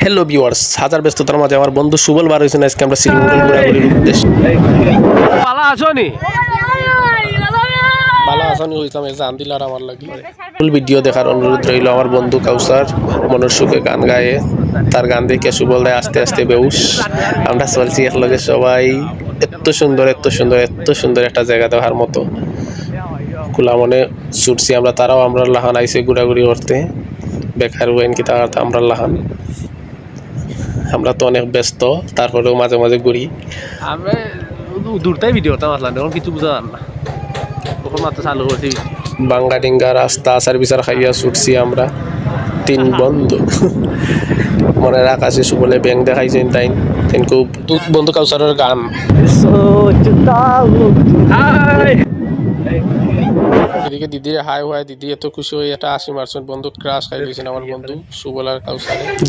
Hello viewers, হাজার ব্যস্ততার মাঝে আমার বন্ধু সুবল বার হয়েছেন। আজকে আমরা শ্রীমঙ্গল ঘোরাঘুরির উদ্দেশ্যে ভালো আছো নি? ভালো আসানি হইতাম এসে আন্দিল আর আমার লাগি ফুল ভিডিও দেখার অনুরোধ রইল। আমার বন্ধু কাউসার মনের সুখে গান গায়ে, তার গান দেখে সুবল দেয় আস্তে আস্তে বেউস। আমরা চলছি একলগে সবাই। এত সুন্দর এত সুন্দর এত সুন্দর একটা জায়গা দেখার মতো। খোলা মনে ছুটছি আমরা, তারাও আমরা লাহান আইসে ঘোরাঘুরি করতে। বেকার ওয়েন কি তারা আমরা লাহান, আমরা তো অনেক ব্যস্ত, তারপরেও মাঝে মাঝে ঘুরি। আমরা দূরটাই ভিডিও করতাম আসলাম, এখন কিছু বুঝা যান না, তখন মাত্র চালু করছি। বাঙ্গা ডিঙ্গা রাস্তা আচার বিচার খাইয়া ছুটছি আমরা তিন বন্ধু। মনের আকাশে সুবলে ব্যাং দেখাইছেন তাই খুব বন্ধু কাউসারের গান। এদিকে দিদির হাই হয়, দিদি এত খুশি হয়ে এটা 80% বন্ধু ক্রাশ খাই দিয়েছেন আমার বন্ধু সুবল আর কাউসারে।